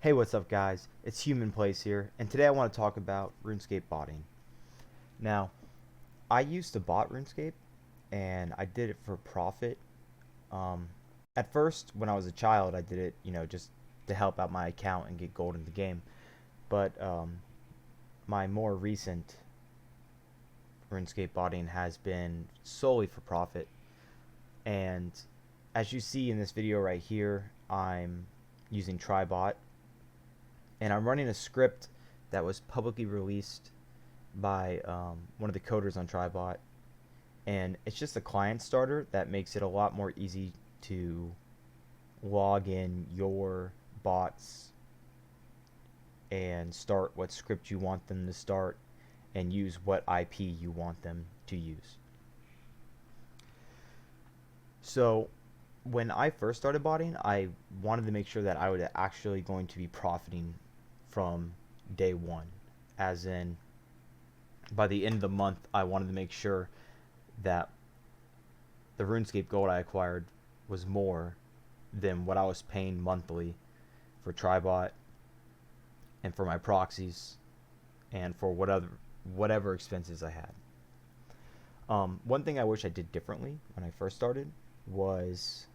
Hey, what's up guys? It's Human Place here, and today I want to talk about RuneScape botting. Now, I used to bot RuneScape, and I did it for profit. Um, at first, when I was a child, I did it, just to help out my account and get gold in the game. But my more recent RuneScape botting has been solely for profit. And as you see in this video right here, I'm using Tribot, and I'm running a script that was publicly released by one of the coders on Tribot, and it's just a client starter that makes it a lot more easy to log in your bots and start what script you want them to start and use what IP you want them to use. So when I first started botting, I wanted to make sure that I was actually going to be profiting from day one, as in by the end of the month I wanted to make sure that the RuneScape gold I acquired was more than what I was paying monthly for Tribot and for my proxies and for whatever expenses I had. One thing I wish I did differently when I first started was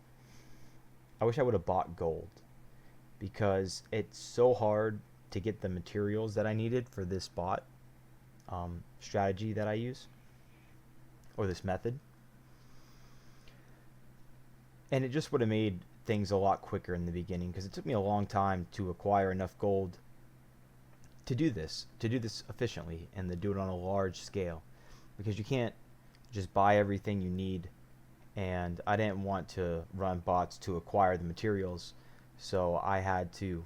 I wish I would have bought gold, because it's so hard to get the materials that I needed for this bot strategy that I use, or this method. And it just would have made things a lot quicker in the beginning, because it took me a long time to acquire enough gold to do this efficiently and to do it on a large scale, because you can't just buy everything you need, and I didn't want to run bots to acquire the materials, so I had to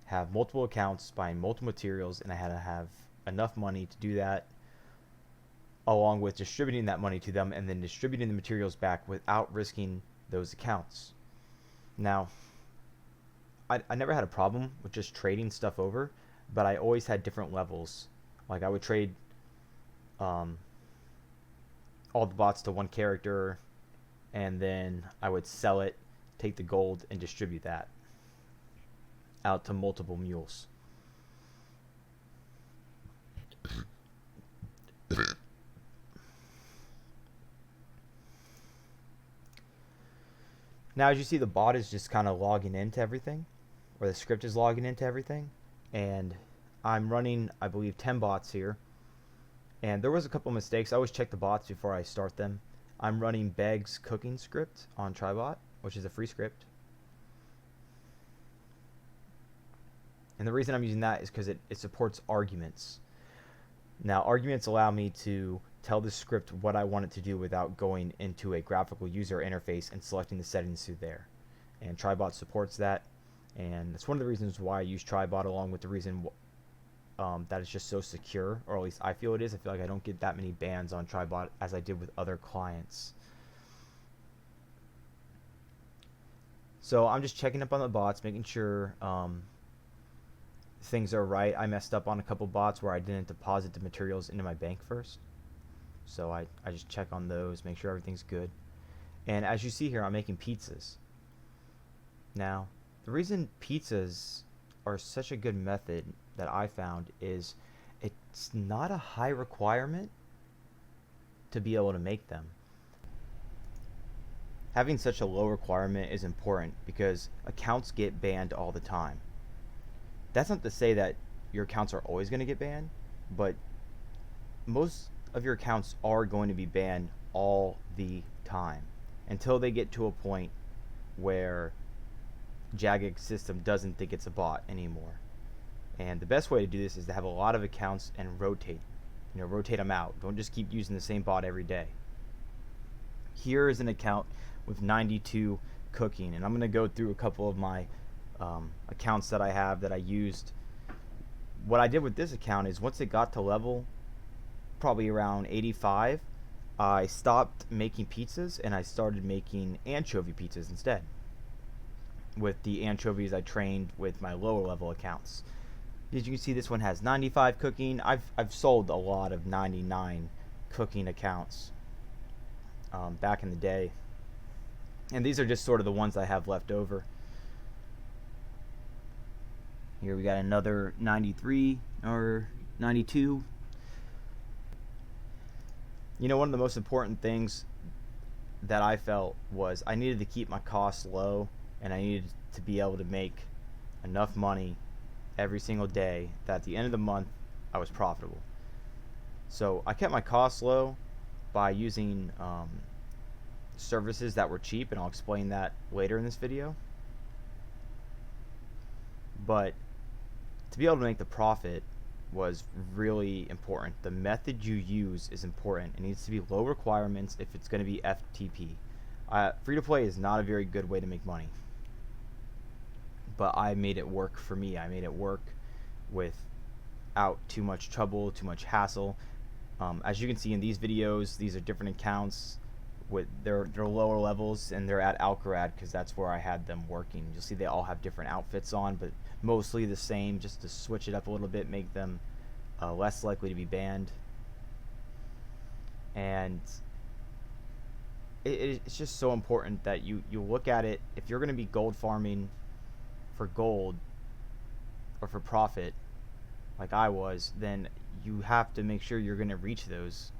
have multiple accounts buying multiple materials, and I had to have enough money to do that, along with distributing that money to them and then distributing the materials back without risking those accounts. Now, I never had a problem with just trading stuff over, but I always had different levels. Like, I would trade all the bots to one character, and then I would sell it, take the gold, and distribute that out to multiple mules. Now, as you see, the bot is just kind of logging into everything, or the script is logging into everything, and I'm running, I believe, 10 bots here. And there was a couple mistakes. I always check the bots before I start them. I'm running Beg's cooking script on Tribot, which is a free script. And the reason I'm using that is because it supports arguments. Now, arguments allow me to tell the script what I want it to do without going into a graphical user interface and selecting the settings through there. And Tribot supports that, and that's one of the reasons why I use Tribot, along with the reason that it's just so secure, or at least I feel it is. I feel like I don't get that many bans on Tribot as I did with other clients. So I'm just checking up on the bots, making sure things are right. I messed up on a couple bots where I didn't deposit the materials into my bank first. So I just check on those, make sure everything's good. And as you see here, I'm making pizzas. Now, the reason pizzas are such a good method that I found is it's not a high requirement to be able to make them. Having such a low requirement is important because accounts get banned all the time. That's not to say that your accounts are always going to get banned, but most of your accounts are going to be banned all the time until they get to a point where Jagex system doesn't think it's a bot anymore. And the best way to do this is to have a lot of accounts and rotate them out. Don't just keep using the same bot every day. Here is an account with 92 cooking, and I'm going to go through a couple of my accounts that I have that I used. What I did with this account is, once it got to level probably around 85, I stopped making pizzas and I started making anchovy pizzas instead. With the anchovies I trained with my lower level accounts. As you can see, this one has 95 cooking. I've sold a lot of 99 cooking accounts back in the day, and these are just sort of the ones I have left over. Here we got another 93 or 92. You know, one of the most important things that I felt was I needed to keep my costs low, and I needed to be able to make enough money every single day that at the end of the month I was profitable. So I kept my costs low by using services that were cheap, and I'll explain that later in this video. But to be able to make the profit was really important. The method you use is important. It needs to be low requirements if it's going to be FTP. Free to play is not a very good way to make money, but I made it work for me. I made it work without too much trouble, too much hassle. As you can see in these videos, these are different accounts with their lower levels, and they're at Alcarad because that's where I had them working. You'll see they all have different outfits on, but mostly the same, just to switch it up a little bit, make them less likely to be banned. And it's just so important that you look at it. If you're going to be gold farming for gold or for profit like I was, then you have to make sure you're going to reach those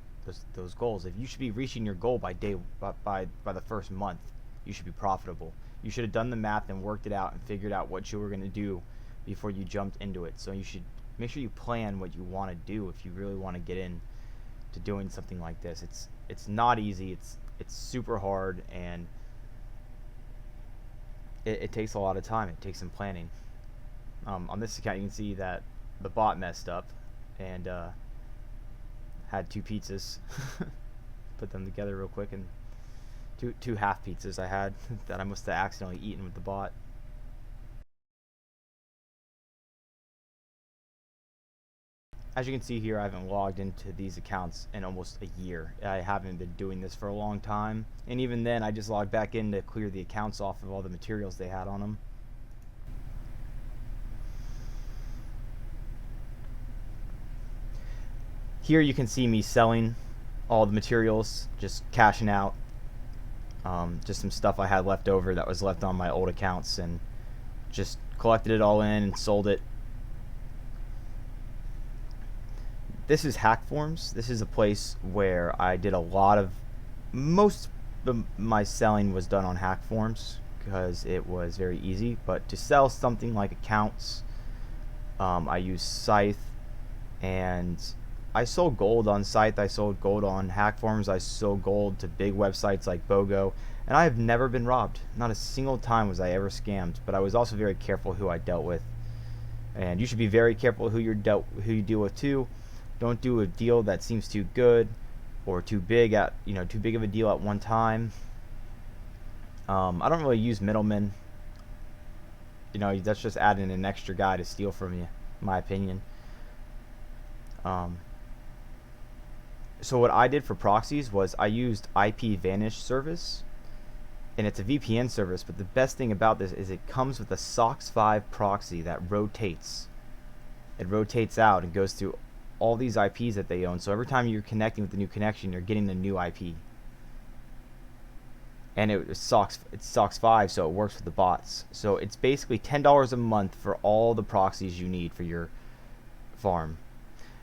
goals. If you should be reaching your goal by the first month, you should be profitable. You should have done the math and worked it out and figured out what you were going to do before you jumped into it. So you should make sure you plan what you want to do if you really want to get in to doing something like this. It's not easy. It's super hard, and it takes a lot of time. It takes some planning. On this account, you can see that the bot messed up and had 2 pizzas. Put them together real quick, and two half pizzas I had that I must have accidentally eaten with the bot. As you can see here, I haven't logged into these accounts in almost a year. I haven't been doing this for a long time, and even then I just logged back in to clear the accounts off of all the materials they had on them. Here you can see me selling all the materials, just cashing out just some stuff I had left over that was left on my old accounts, and just collected it all in and sold it. This is Hack Forms. This is a place where I did a lot of, most of my selling was done on Hack Forms because it was very easy. But to sell something like accounts, I used Scythe, and I sold gold on Scythe, I sold gold on Hack Forms, I sold gold to big websites like BOGO, and I have never been robbed. Not a single time was I ever scammed, but I was also very careful who I dealt with. And you should be very careful who you deal with too. Don't do a deal that seems too good or too big of a deal at one time. I don't really use middlemen. That's just adding an extra guy to steal from you, in my opinion. So what I did for proxies was I used IP Vanish service, and it's a VPN service, but the best thing about this is it comes with a SOCKS 5 proxy that rotates. It rotates out and goes through all these IPs that they own, so every time you're connecting with the new connection, you're getting the new IP. And it's SOCKS 5, so it works with the bots. So it's basically $10 a month for all the proxies you need for your farm.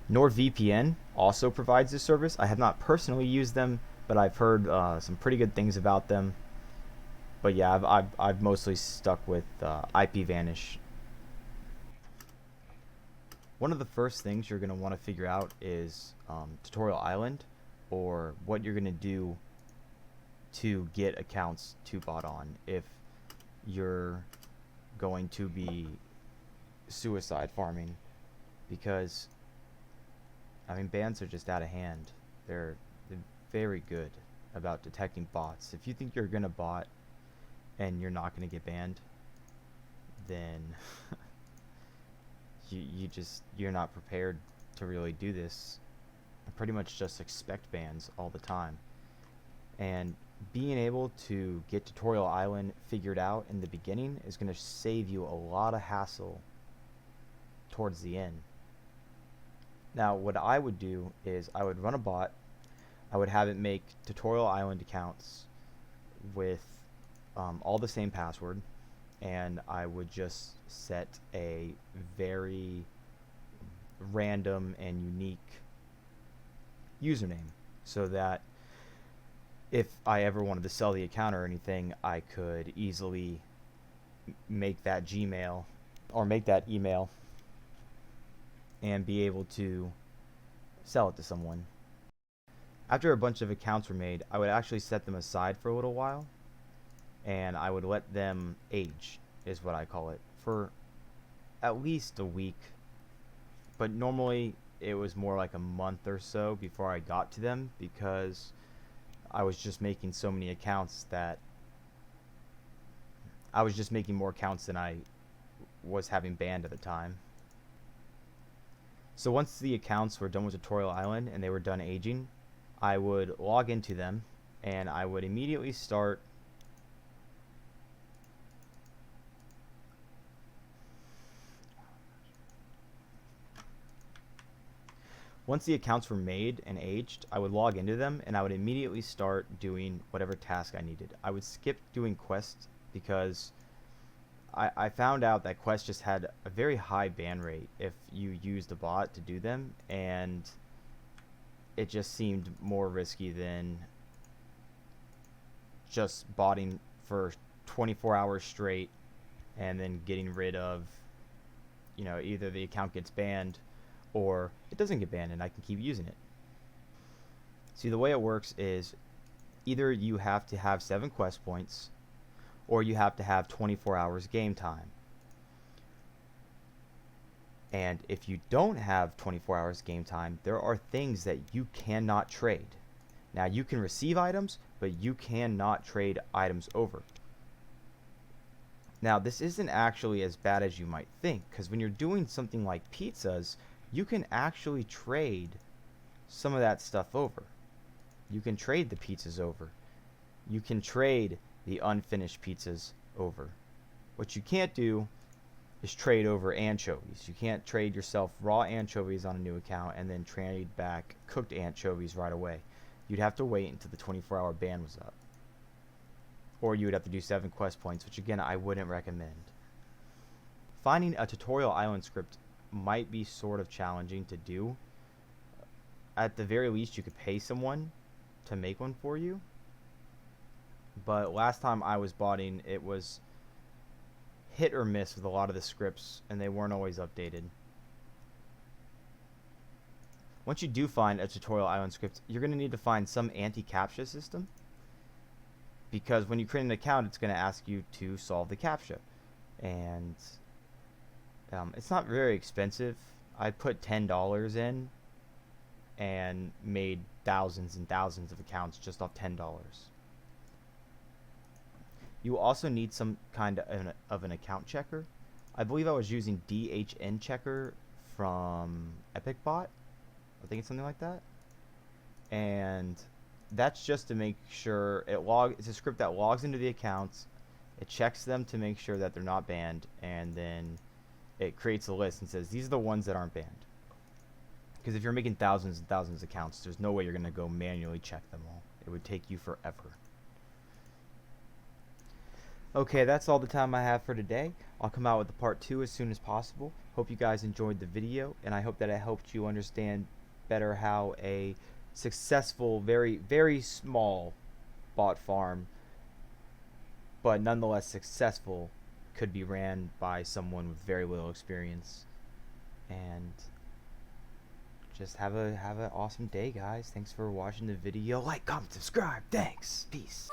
NordVPN also provides this service. I have not personally used them, but I've heard some pretty good things about them. But yeah, I've mostly stuck with IP Vanish. One of the first things you're going to want to figure out is Tutorial Island, or what you're going to do to get accounts to bot on if you're going to be suicide farming, because bans are just out of hand. They're very good about detecting bots. If you think you're gonna bot and you're not gonna get banned, then you're not prepared to really do this. Pretty much just expect bans all the time. And being able to get Tutorial Island figured out in the beginning is going to save you a lot of hassle towards the end. Now, what I would do is I would run a bot. I would have it make Tutorial Island accounts with all the same password. and I would just set a very random and unique username so that if I ever wanted to sell the account or anything, I could easily make that Gmail or make that email and be able to sell it to someone. After a bunch of accounts were made, I would actually set them aside for a little while, and I would let them age, is what I call it, for at least a week. But normally it was more like a month or so before I got to them, because I was just making so many accounts that I was just making more accounts than I was having banned at the time. So once the accounts were done with Tutorial Island and they were done aging, I would log into them and I would immediately start once the accounts were made and aged, I would log into them and I would immediately start doing whatever task I needed. I would skip doing quests because I found out that quests just had a very high ban rate if you used a bot to do them, and it just seemed more risky than just botting for 24 hours straight and then getting rid of, either the account gets banned or it doesn't get banned and I can keep using it. See, the way it works is either you have to have 7 quest points or you have to have 24 hours game time. And if you don't have 24 hours game time, there are things that you cannot trade. Now, you can receive items, but you cannot trade items over. Now, this isn't actually as bad as you might think, because when you're doing something like pizzas, you can actually trade some of that stuff over. You can trade the pizzas over. You can trade the unfinished pizzas over. What you can't do is trade over anchovies. You can't trade yourself raw anchovies on a new account and then trade back cooked anchovies right away. You'd have to wait until the 24-hour ban was up. Or you would have to do 7 quest points, which again, I wouldn't recommend. Finding a tutorial island script might be sort of challenging to do. At the very least, you could pay someone to make one for you. But last time I was botting, it was hit or miss with a lot of the scripts, and they weren't always updated. Once you do find a tutorial island script, you're going to need to find some anti-captcha system, because when you create an account, it's going to ask you to solve the captcha. And it's not very expensive. I put $10 in and made thousands and thousands of accounts just off $10. You also need some kind of an account checker. I believe I was using DHN checker from EpicBot. I think it's something like that. And that's just to make sure it's a script that logs into the accounts, it checks them to make sure that they're not banned, and then it creates a list and says these are the ones that aren't banned. Because if you're making thousands and thousands of accounts, there's no way you're going to go manually check them all. It would take you forever. Okay, that's all the time I have for today. I'll come out with the part 2 as soon as possible. Hope you guys enjoyed the video, and I hope that it helped you understand better how a successful, very, very small bot farm, but nonetheless successful, could be ran by someone with very little experience. And just have an awesome day, guys. Thanks for watching the video. Like, comment, subscribe. Thanks. Peace.